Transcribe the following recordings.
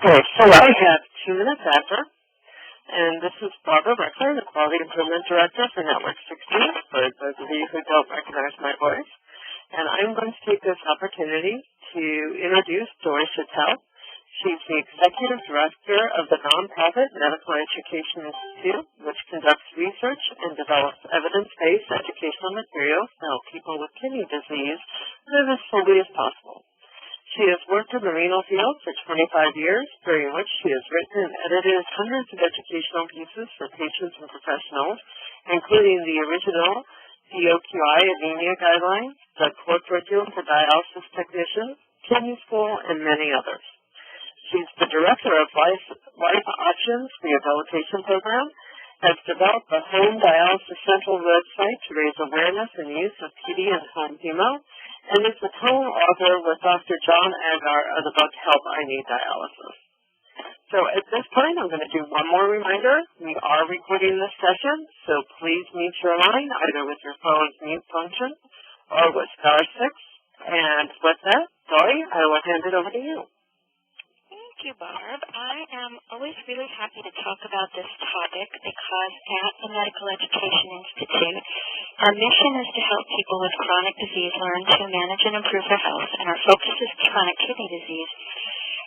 Okay, so I have 2 minutes after, and this is Barbara Reckler, the Quality Improvement Director for Network 16, for those of you who don't recognize my voice. And I'm going to take this opportunity to introduce Dory Chattel. She's the Executive Director of the nonprofit Medical Education Institute, which conducts research and develops evidence-based educational materials to help people with kidney disease live as fully as possible. She has worked in the renal field for 25 years, during which she has written and edited hundreds of educational pieces for patients and professionals, including the original DOQI anemia guidelines, the core curriculum for dialysis technicians, kidney school, and many others. She's the director of Life Options Rehabilitation Program, has developed the Home Dialysis Central website to raise awareness and use of PD and home hemo, and is the co-author with Dr. John Agar of the book Help, I Need Dialysis. So at this point, I'm going to do one more reminder. We are recording this session, so please mute your line, either with your phone's mute function or with *6. And with that, Dory, I will hand it over to you. Thank you, Barb. I am always really happy to talk about this topic because at the Medical Education Institute, our mission is to help people with chronic disease learn to manage and improve their health, and our focus is chronic kidney disease.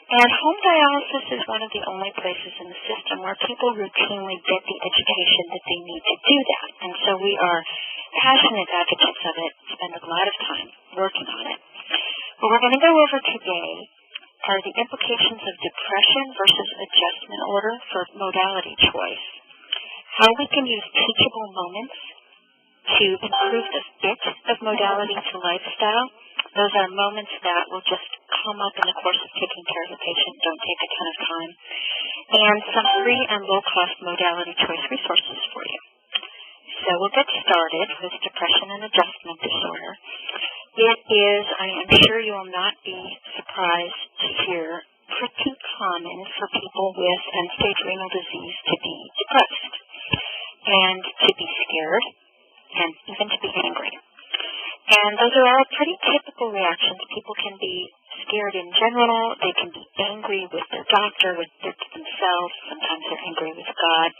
And home dialysis is one of the only places in the system where people routinely get the education that they need to do that. And so we are passionate advocates of it, spend a lot of time working on it. What we're going to go over today are the implications of depression versus adjustment order for modality choice, how we can use teachable moments to improve the fit of modality to lifestyle. Those are moments that will just come up in the course of taking care of a patient, don't take a ton of time, and some free and low-cost modality choice resources for you. So we'll get started with depression and adjustment disorder. It is, I am sure you will not be surprised to hear, pretty common for people with end-stage renal disease to be depressed and to be scared and even to be angry. And those are all pretty typical reactions. People can be scared in general. They can be angry with their doctor, with themselves. Sometimes they're angry with God.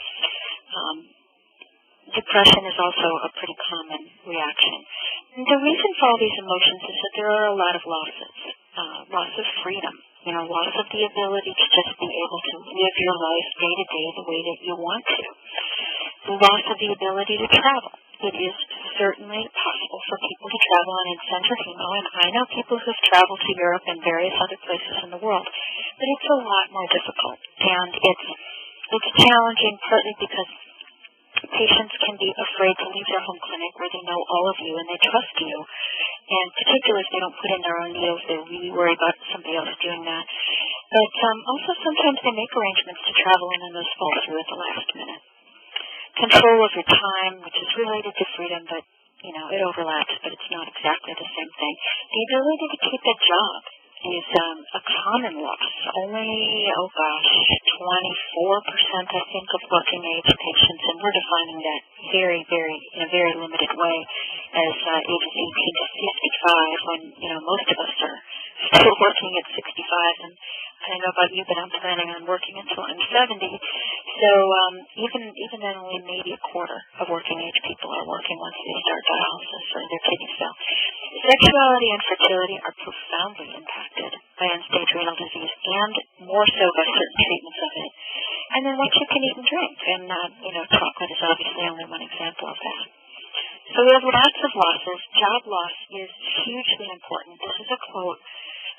Depression is also a pretty common reaction. And the reason for all these emotions is that there are a lot of losses. Loss of freedom, loss of the ability to just be able to live your life day to day the way that you want to. The loss of the ability to travel. It is certainly possible for people to travel on in-center hemo, and I know people who have traveled to Europe and various other places in the world, but it's a lot more difficult, and it's challenging partly because patients can be afraid to leave their home clinic where they know all of you and they trust you, and particularly if they don't put in their own meals, they're really worried about somebody else doing that. But also sometimes they make arrangements to travel and then those fall through at the last minute. Control of your time, which is related to freedom, but, it overlaps, but it's not exactly the same thing. The ability to keep a job is a common loss. Only, 24%, I think, of working age patients, and we're defining that in a very limited way as ages 18 to 55, when, most of us are still working at 65, and I don't know about you, but I'm planning on working until I'm 70. So even then, only maybe a quarter of working age people are working once they start dialysis or their kidneys fail. Sexuality and fertility are profoundly impacted by end-stage renal disease, and more so by certain treatments of it. And then what you can eat and drink, and chocolate is obviously only one example of that. So we have lots of losses. Job loss is hugely important. This is a quote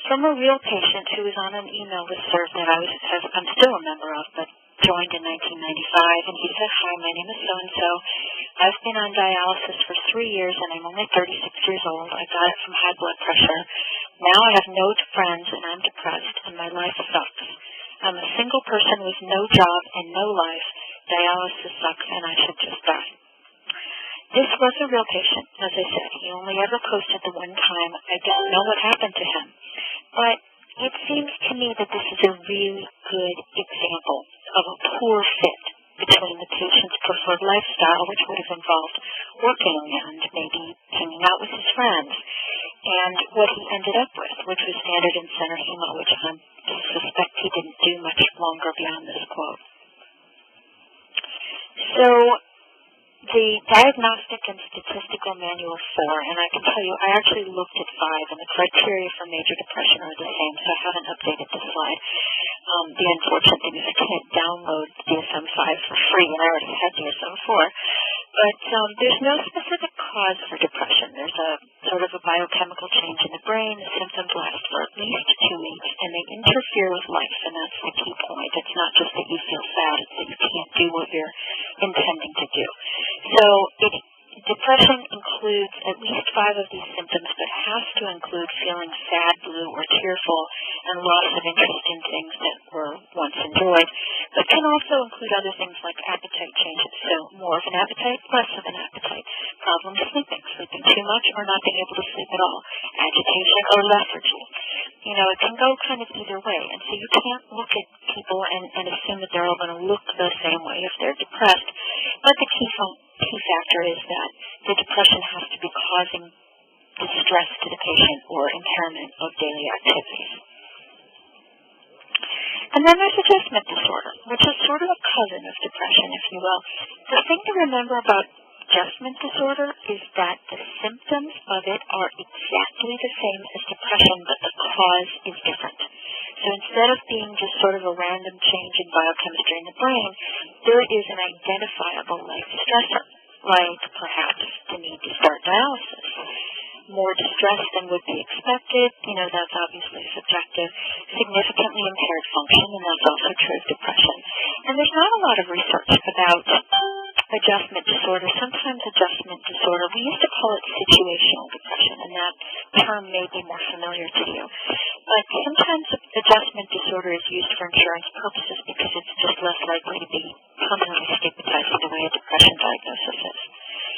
from a real patient who was on an email listserv that I'm still a member of, but joined in 1995, and he said, "Hi, my name is so-and-so. I've been on dialysis for 3 years, and I'm only 36 years old. I got it from high blood pressure. Now I have no friends, and I'm depressed, and my life sucks. I'm a single person with no job and no life. Dialysis sucks, and I should just die." This was a real patient, as I said. He only ever posted the one time. I don't know what happened to him. But it seems to me that this is a really good example of a poor fit between the patient's preferred lifestyle, which would have involved working and maybe hanging out with his friends, and what he ended up with, which was standard in center hemo, which I suspect he didn't do do much longer beyond this quote. So the Diagnostic and Statistical Manual 4, and I can tell you I actually looked at 5, and the criteria for major depression are the same, so I haven't updated the slide. The unfortunate thing is I can't download DSM-5 for free, and I already had DSM-4. But there's no specific cause for depression. There's a sort of a biochemical change in the brain. The symptoms last for at least 2 weeks, and they interfere with life, and that's the key point. It's not just that you feel sad, it's that you can't do what you're intending to do. So depression includes at least 5 of these symptoms, but has to include feeling sad, blue, or tearful, and loss of interest in things that were once enjoyed, but can also include other things like appetite changes, so more of an appetite, less of an appetite, problems sleeping too much or not being able to sleep at all, agitation or lethargy. You know, it can go kind of either way, and so you can't look at people and assume that they're all going to look the same way if they're depressed, but the key factor is that the depression has to be causing distress to the patient or impairment of daily activities. And then there's adjustment disorder, which is sort of a cousin of depression, if you will. The thing to remember about adjustment disorder is that the symptoms of it are exactly the same as depression, but the cause is different. So instead of being just sort of a random change in biochemistry in the brain, there is an identifiable life stressor, like perhaps the need to start dialysis. More distress than would be expected, that's obviously subjective, significantly impaired function, and that's also true of depression. And there's not a lot of research about adjustment disorder. Sometimes adjustment disorder, we used to call it situational depression, and that term may be more familiar to you. But sometimes adjustment disorder is used for insurance purposes because it's just less likely to be permanently stigmatized the way a depression diagnosis is.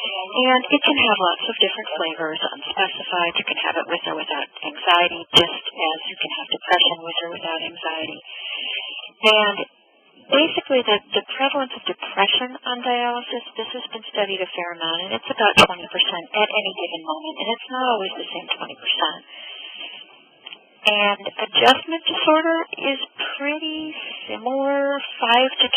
And it can have lots of different flavors, unspecified. You can have it with or without anxiety, just as you can have depression with or without anxiety. And basically, the prevalence of depression on dialysis, this has been studied a fair amount, and it's about 20% at any given moment, and it's not always the same 20%. And adjustment disorder is pretty similar, 5 to 21%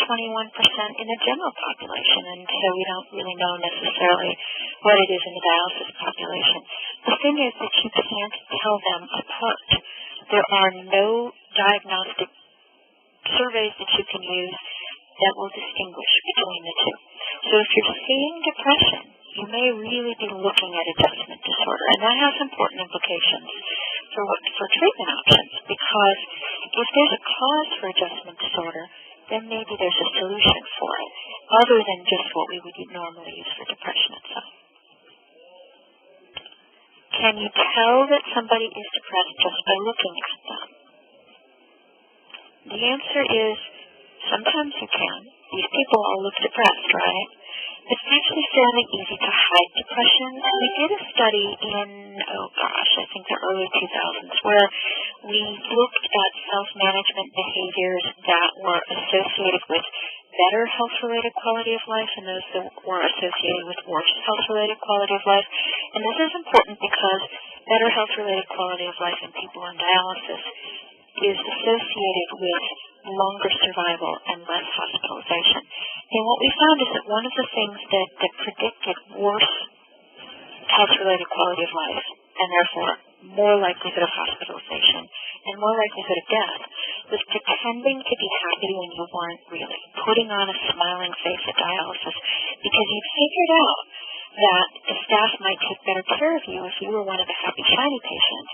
in the general population, and so we don't really know necessarily what it is in the dialysis population. The thing is that you can't tell them apart. There are no diagnostic surveys that you can use that will distinguish between the two. So if you're seeing depression, you may really be looking at adjustment disorder, and that has important implications for treatment options, because if there's a cause for adjustment disorder, then maybe there's a solution for it, other than just what we would normally use for depression itself. Can you tell that somebody is depressed just by looking at them? The answer is sometimes you can. These people all look depressed, right? It's actually fairly easy to hide depression. We did a study in, I think the early 2000s, where we looked at self-management behaviors that were associated with better health-related quality of life and those that were associated with worse health-related quality of life. And this is important because better health-related quality of life in people on dialysis is associated with longer survival and less hospitalization. And what we found is that one of the things that predicted worse health-related quality of life, and therefore more likelihood of hospitalization and more likelihood of death, was pretending to be happy when you weren't really, putting on a smiling face at dialysis, because you'd figured out that the staff might take better care of you if you were one of the happy, shiny patients.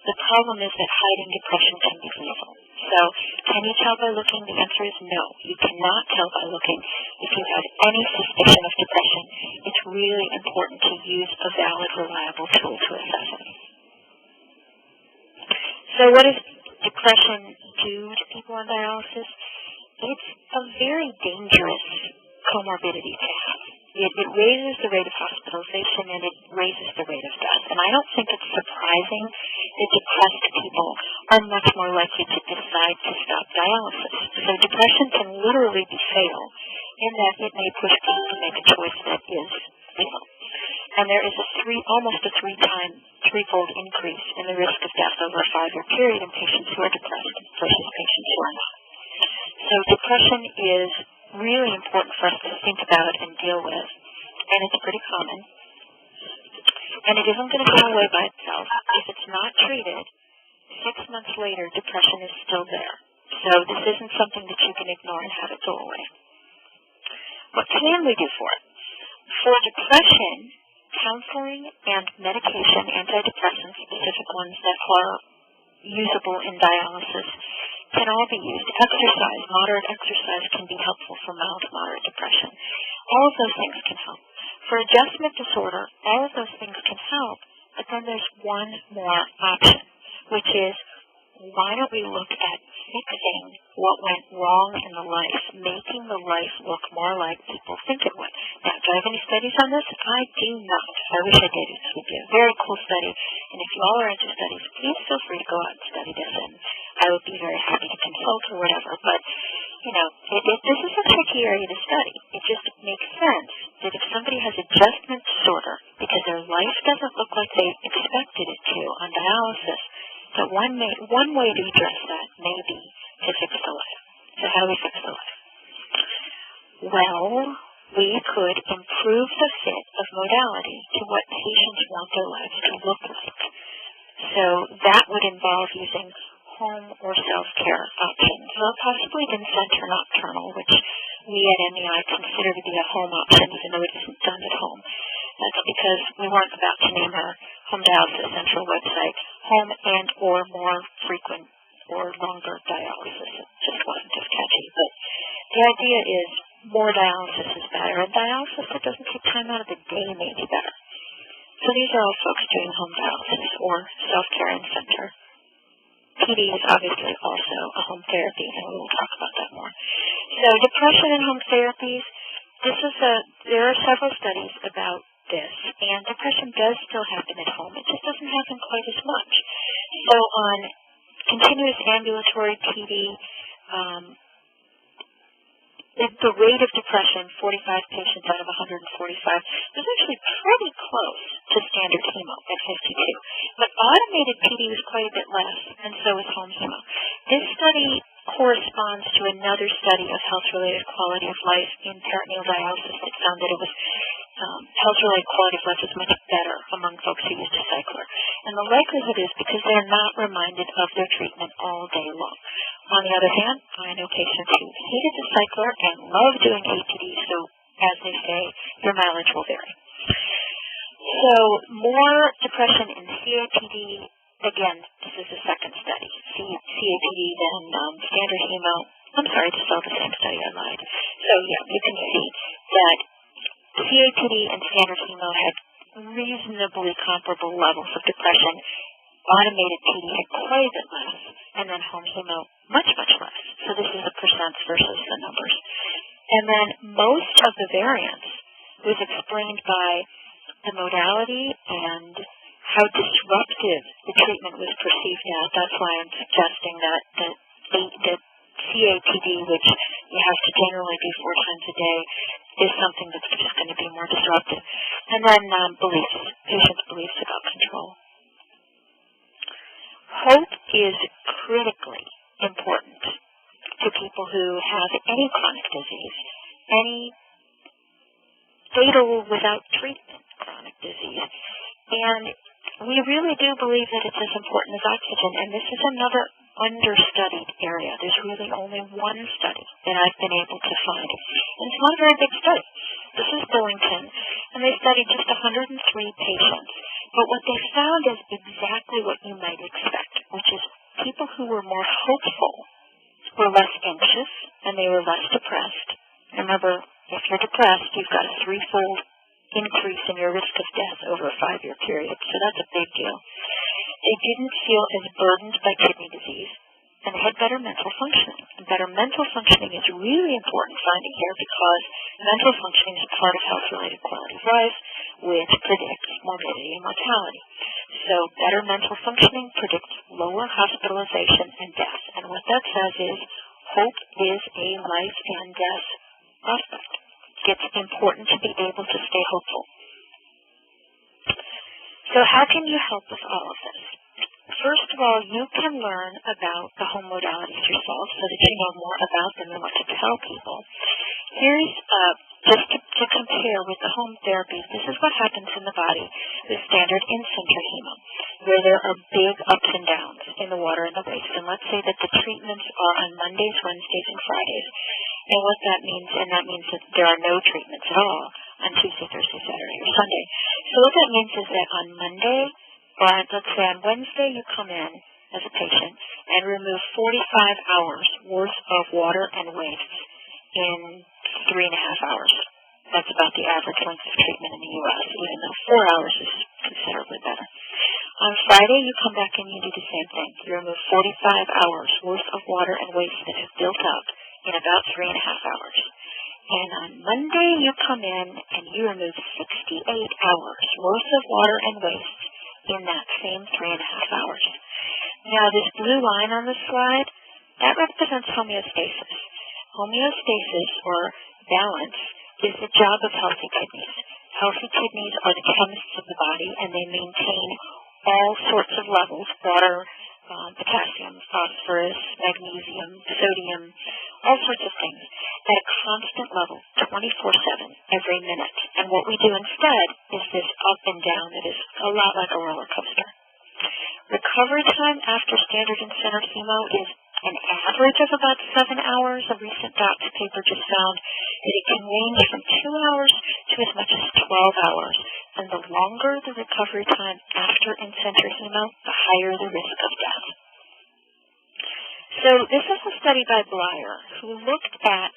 The problem is that hiding depression can be lethal. So, can you tell by looking? The answer is no. You cannot tell by looking. If you have any suspicion of depression, it's really important to use a valid, reliable tool to assess it. So what does depression do to people on dialysis? It's a very dangerous comorbidity to have. It raises the rate of hospitalization and it raises the rate of death. And I don't think it's surprising that depressed people are much more likely to decide to stop dialysis. So depression can literally be fatal in that it may push people to make a choice that is fatal. And there is almost a threefold increase in the risk of death over a 5-year period in patients who are depressed versus patients who are not. So depression is really important for us to think about and deal with, and it's pretty common. And it isn't going to go away by itself. If it's not treated, 6 months later, depression is still there. So this isn't something that you can ignore and have it go away. What can we do for it? For depression, counseling and medication, antidepressants, specific ones that are usable in dialysis, can all be used. Exercise, moderate exercise can be helpful for mild to moderate depression. All of those things can help. For adjustment disorder, all of those things can help, but then there's one more option, which is, why don't we look at fixing what went wrong in the life, making the life look more like people think it would. Now, do I have any studies on this? I do not. I wish I did. It would be a very cool study. And if you all are into studies, please feel free to go out and study this, and I would be very happy to consult or whatever. But, you know, this is a tricky area to study. It just makes sense that if somebody has adjustment disorder because their life doesn't look like they expected it to on dialysis, that one way to address that may be to fix the life. So how do we fix the life? Well, we could improve the fit of modality to what patients want their lives to look like. So that would involve using home or self-care options, or possibly Vincent or nocturnal, which we at MEI consider to be a home option, even though it isn't done at home. That's because we weren't about to name our home dialysis central website home and or more frequent or longer dialysis. It just wasn't as catchy. But the idea is more dialysis is better, and dialysis that doesn't take time out of the day may be better. So these are all folks doing home dialysis or self-care in center. PD is obviously also a home therapy, and we will talk about that more. So depression and home therapies, there are several studies about this, and depression does still happen at home. It just doesn't happen quite as much. So on continuous ambulatory PD, the rate of depression, 45 patients out of 145, was actually pretty close to standard hemo at 52. But automated PD was quite a bit less, and so was home hemo. This study corresponds to another study of health-related quality of life in peritoneal dialysis that found that it was health-related quality of life is much better among folks who used a cycler. And the likelihood is because they're not reminded of their treatment all day long. On the other hand, I know patients who hated the cycler and love doing APD, so as they say, your mileage will vary. So more depression in CAPD, again, this is a second study, CAPD than standard hemo. I'm sorry, this is all the same study, I lied. So yeah, you can see that CAPD and standard hemo had reasonably comparable levels of depression. Automated PD had quite a bit less, and then home hemo much, much less. So this is the percents versus the numbers. And then most of the variance was explained by the modality and how disruptive the treatment was perceived as. That's why I'm suggesting that the CAPD, which you have to generally do 4 times a day, is something that's just going to be more disruptive. And then beliefs, patients' beliefs about control. Hope is critically important to people who have any chronic disease, any fatal without treatment chronic disease. And we really do believe that it's as important as oxygen, and this is another understudied area. There's really only one study that I've been able to find. And it's not a very big study. This is Billington, and they studied just 103 patients. But what they found is exactly what you might expect, which is people who were more hopeful were less anxious, and they were less depressed. Remember, if you're depressed, you've got a 3-fold increase in your risk of death over a 5-year period, so that's a big deal. They didn't feel as burdened by kidney disease, and they had better mental functioning. And better mental functioning is really important finding here because mental functioning is part of health-related quality of life, which predicts morbidity and mortality. So better mental functioning predicts lower hospitalization and death. And what that says is hope is a life and death aspect. It's important to be able to stay hopeful. So how can you help with all of this? first of all, you can learn about the home modalities yourself so that you know more about them and what to tell people. Here's just to compare with the home therapies, this is what happens in the body with standard in-center hemo, where there are big ups and downs in the water and the waste. And let's say that the treatments are on Mondays, Wednesdays, and Fridays. And what that means, that there are no treatments at all on Tuesday, Thursday, Saturday, or Sunday. So what that means is that on Monday, or let's say on Wednesday, you come in as a patient and remove 45 hours worth of water and waste in 3.5 hours. That's about the average length of treatment in the U.S., even though 4 hours is considerably better. On Friday, you come back and you do the same thing. You remove 45 hours worth of water and waste that have built up in about 3.5 hours. And on Monday, you come in and you remove 68 hours worth of water and waste in that same 3.5 hours. Now, this blue line on the slide, that represents homeostasis. Homeostasis, or balance, is the job of healthy kidneys. Healthy kidneys are the chemists of the body, and they maintain all sorts of levels, water, potassium, phosphorus, magnesium, sodium, all sorts of things, at a constant level, 24/7, every minute. And what we do instead is this up and down that is a lot like a roller coaster. Recovery time after standard and center chemo is an average of about 7 hours. A recent Docs paper just found that it can range from 2 hours to as much as 12 hours. And the longer the recovery time after in-center chemo, the higher the risk of death. So this is a study by Blyer, who looked at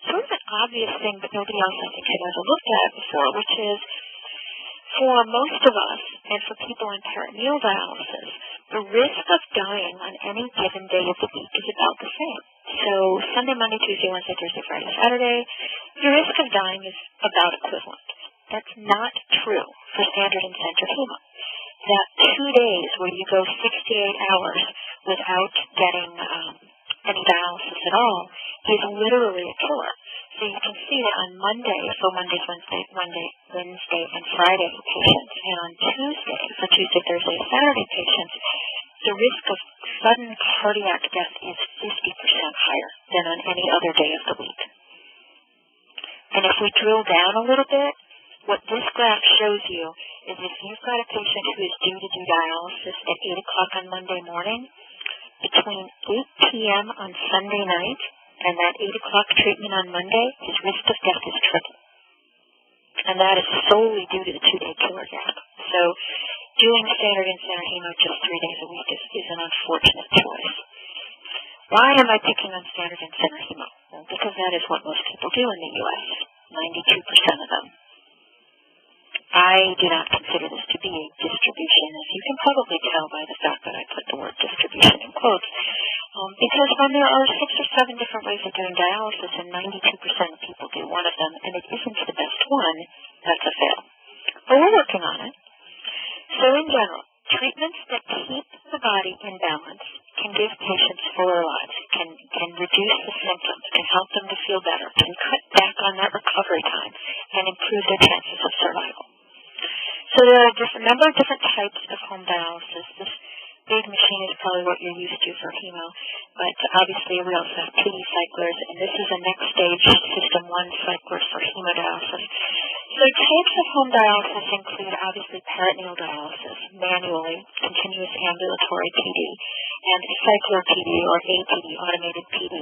sort of an obvious thing that nobody else I think had ever looked at before, which is for most of us and for people on peritoneal dialysis, the risk of dying on any given day of the week is about the same. So Sunday, Monday, Tuesday, Wednesday, Thursday, Friday, Saturday, your risk of dying is about equivalent. That's not true for standard and center chemo. That 2 days where you go 68 hours without getting any dialysis at all is literally a killer. So you can see that on Monday, for Wednesday, and Friday patients, and on Tuesday, for Tuesday, Thursday, Saturday patients, the risk of sudden cardiac death is 50% higher than on any other day of the week. And if we drill down a little bit, what this graph shows you is if you've got a patient who is due to do dialysis at 8 o'clock on Monday morning, between 8 p.m. on Sunday night and that 8 o'clock treatment on Monday, his risk of death is triple. And that is solely due to the 2-day killer gap. So doing standard and center hemo just 3 days a week is an unfortunate choice. Why am I picking on standard and center hemo? Well, because that is what most people do in the U.S., 92% of them. I do not consider this to be a distribution, as you can probably tell by the fact that I put the word distribution in quotes, because when there are 6 or 7 different ways of doing dialysis and 92% of people do one of them, and it isn't the best one, that's a fail. But we're working on it. So in general, treatments that keep the body in balance can give patients fuller lives, can reduce the symptoms, can help them to feel better, can cut back on that recovery time, and improve their chances of survival. So there are a number of different types of home dialysis. This big machine is probably what you're used to for hemo, but obviously we also have PD cyclers, and this is a next stage system 1 cycler for hemodialysis. So types of home dialysis include obviously peritoneal dialysis, manually, continuous ambulatory PD, and cycler PD or APD, automated PD.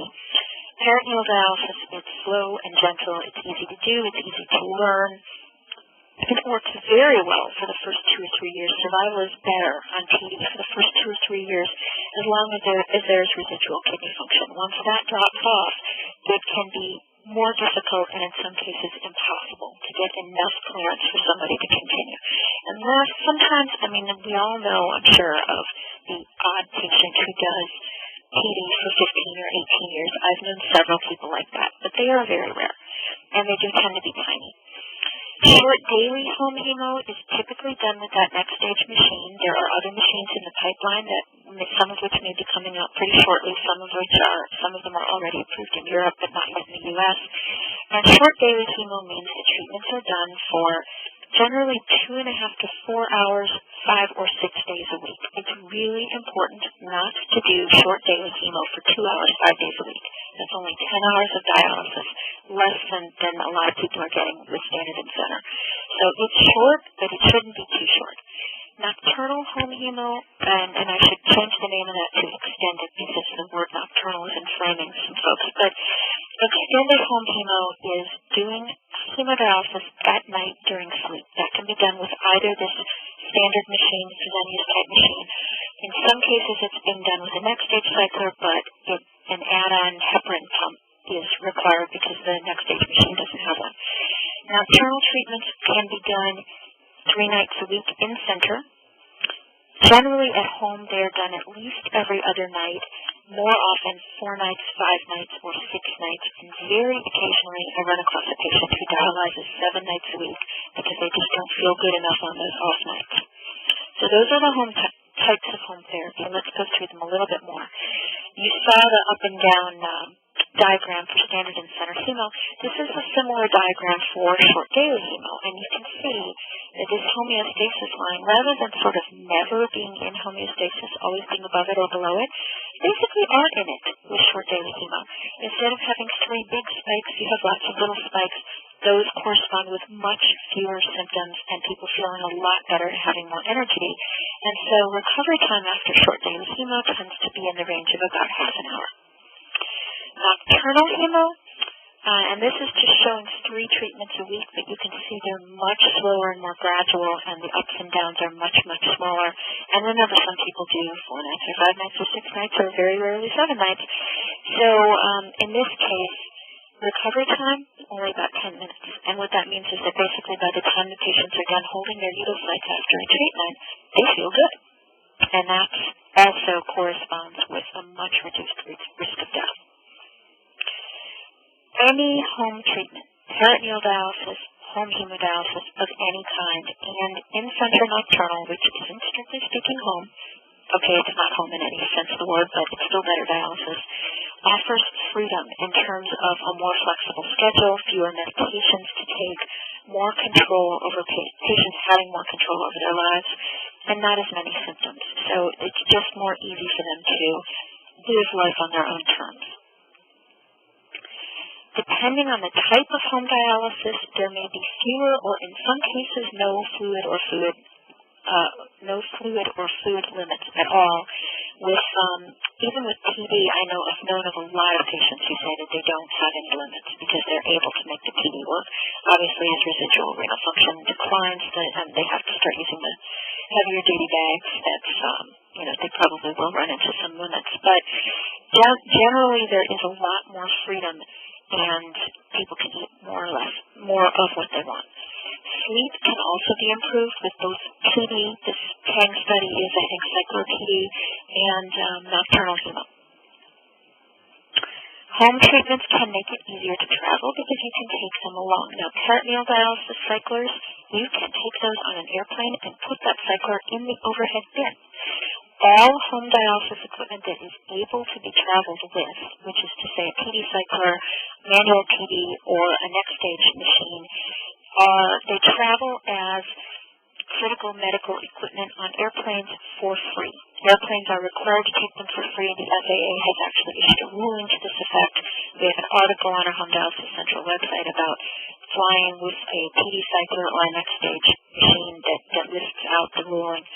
Peritoneal dialysis is slow and gentle. It's easy to do. It's easy to learn. It works very well for the first 2 or 3 years. Survival is better on PD for the first 2 or 3 years as long as there is residual kidney function. Once that drops off, it can be more difficult and in some cases impossible to get enough clearance for somebody to continue. And sometimes, we all know, I'm sure, of the odd patient who does PD for 15 or 18 years. I've known several people like that, but they are very rare, and they do tend to be tiny. Short daily home hemo is typically done with that next stage machine. There are other machines in the pipeline, some of which may be coming out pretty shortly, some of them are already approved in Europe, but not yet in the U.S. And short daily hemo means the treatments are done for generally 2.5 to 4 hours, 5 or 6 days a week. It's really important not to do short daily chemo for 2 hours, 5 days a week. That's only 10 hours of dialysis, less than a lot of people are getting with standard and center. So it's short, but it shouldn't be too short. Nocturnal home hemo, and I should change the name of that to extended because the word nocturnal is inflaming some folks, but extended home hemo is doing hemodialysis at night during sleep. That can be done with either this standard machine, the Fresenius type machine. In some cases it's being done with a next stage cycler, but an add-on heparin pump is required because the next stage machine doesn't have one. Nocturnal treatments can be done 3 nights a week in center. Generally at home they are done at least every other night, more often 4 nights, 5 nights, or 6 nights, and very occasionally I run across a patient who dialyzes 7 nights a week because they just don't feel good enough on those off nights. So those are the types of home therapy, and let's go through them a little bit more. You saw the up and down diagram for standard and center hemo. This is a similar diagram for short daily hemo, and you can see that this homeostasis line, rather than sort of never being in homeostasis, always being above it or below it, basically are in it with short daily hemo. Instead of having 3 big spikes, you have lots of little spikes. Those correspond with much fewer symptoms and people feeling a lot better and having more energy. And so recovery time after short daily hemo tends to be in the range of about half an hour. Nocturnal hemo, and this is just showing 3 treatments a week, but you can see they're much slower and more gradual, and the ups and downs are much, much smaller. And remember, some people do 4 nights or 5 nights or 6 nights or very rarely 7 nights. So in this case, recovery time, only about 10 minutes. And what that means is that basically by the time the patients are done holding their needle sites after a treatment, they feel good. And that also corresponds with a much reduced risk of death. Any home treatment, peritoneal dialysis, home hemodialysis of any kind, and in-center nocturnal, which isn't strictly speaking home, okay, it's not home in any sense of the word, but it's still better dialysis, offers freedom in terms of a more flexible schedule, fewer medications to take, more control over patients having more control over their lives, and not as many symptoms. So it's just more easy for them to live life on their own terms. Depending on the type of home dialysis, there may be fewer or in some cases no fluid or fluid limits at all. Even with TB, I know I've known of a lot of patients who say that they don't have any limits because they're able to make the TB work. Obviously, as residual renal function declines, and they have to start using the heavier duty bags, they probably will run into some limits. But generally, there is a lot more freedom, and people can eat more of what they want. Sleep can also be improved with both PD, this TANG study is, I think, cyclo-PD, and nocturnal hemo. Home treatments can make it easier to travel because you can take them along. Now, peritoneal dialysis cyclers, you can take those on an airplane and put that cycler in the overhead bin. All home dialysis equipment that is able to be traveled with, which is to say a PD cycler, manual PD, or a next stage machine, they travel as critical medical equipment on airplanes for free. Airplanes are required to take them for free. The FAA has actually issued a ruling to this effect. We have an article on our Home Dialysis Central website about flying with a PD cycler or a next stage machine that lists out the ruling.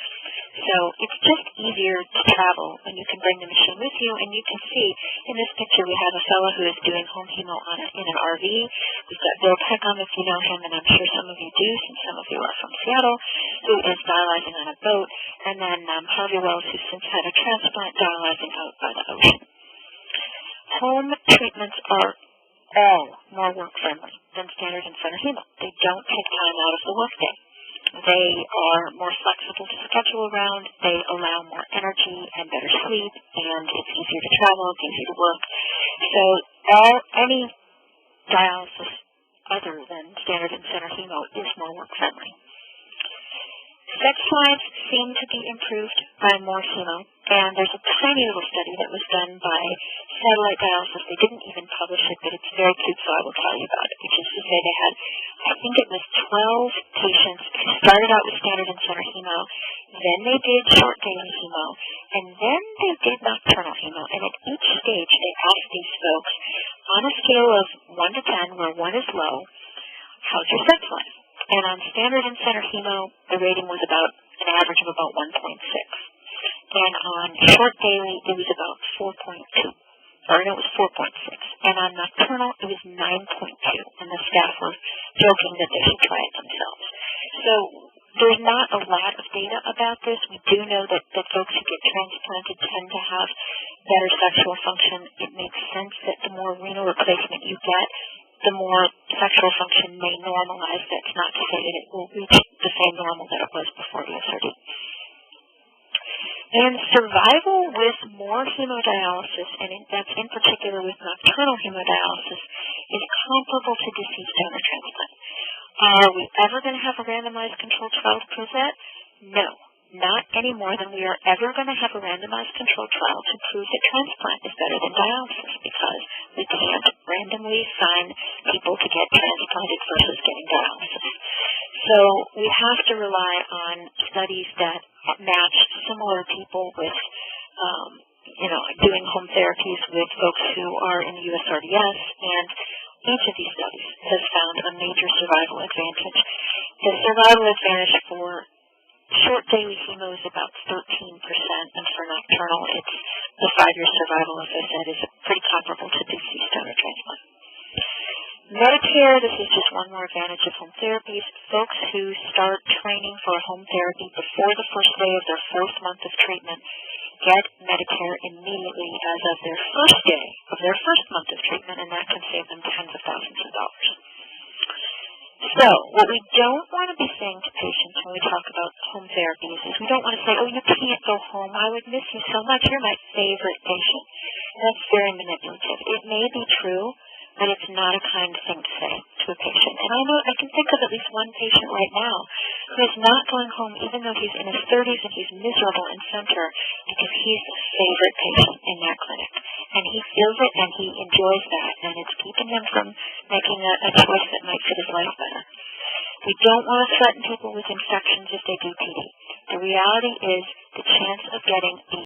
So it's just easier to travel when you can bring the machine with you, and you can see in this picture we have a fellow who is doing home hemo in an RV. We've got Bill Peckham, if you know him, and I'm sure some of you do since some of you are from Seattle, who is dialyzing on a boat, and then Harvey Wells, who's since had a transplant, dialyzing out by the ocean. Home treatments are all more work-friendly than standard and center hemo. They don't take time out of the workday. They are more flexible to schedule around, they allow more energy and better sleep, and it's easier to travel, it's easier to work. So any dialysis other than standard and center hemo is more work-friendly. Sex lives seem to be improved by more hemo, and there's a tiny little study that was done by Satellite Dialysis. They didn't even publish it, but it's very cute, so I will tell you about it, which is to say they had I think it was 12 patients who started out with standard and center hemo, then they did short daily hemo, and then they did nocturnal hemo. And at each stage, they asked these folks, on a scale of 1 to 10, where 1 is low, how's your sex life? And on standard and center hemo, the rating was about an average of about 1.6. And on short daily, it was about 4.2. Or no, it was 4.6. And on nocturnal, it was 9.2. And the staff were joking that they should try it themselves. So there's not a lot of data about this. We do know that folks who get transplanted tend to have better sexual function. It makes sense that the more renal replacement you get, the more sexual function may normalize. That's not to say that it will reach the same normal that it was before ESRD. And survival with more hemodialysis, and that's in particular with nocturnal hemodialysis, is comparable to deceased donor transplant. Are we ever going to have a randomized controlled trial to prove that? No, not any more than we are ever going to have a randomized controlled trial to prove that transplant is better than dialysis, because we can't randomly assign people to get transplanted versus getting dialysis. So we have to rely on studies that match similar people with, doing home therapies with folks who are in the USRDS, and each of these studies has found a major survival advantage. The survival advantage for short daily hemo is about 13%, and for nocturnal, the 5-year survival, as I said, is pretty comparable to deceased donor transplant. Medicare, this is just one more advantage of home therapies. Folks who start training for home therapy before the first day of their 4th month of treatment get Medicare immediately as of their first day of their 1st month of treatment, and that can save them tens of thousands of dollars. So what we don't want to be saying to patients when we talk about home therapies is we don't want to say, oh, you can't go home. I would miss you so much. You're my favorite patient. That's very manipulative. It may be true, but it's not a kind thing to say to a patient. And I can think of at least one patient right now who is not going home even though he's in his 30s and he's miserable in center because he's the favorite patient in that clinic. And he feels it and he enjoys that, and it's keeping him from making a choice that might fit his life better. We don't want to threaten people with infections if they do PD. The reality is the chance of getting the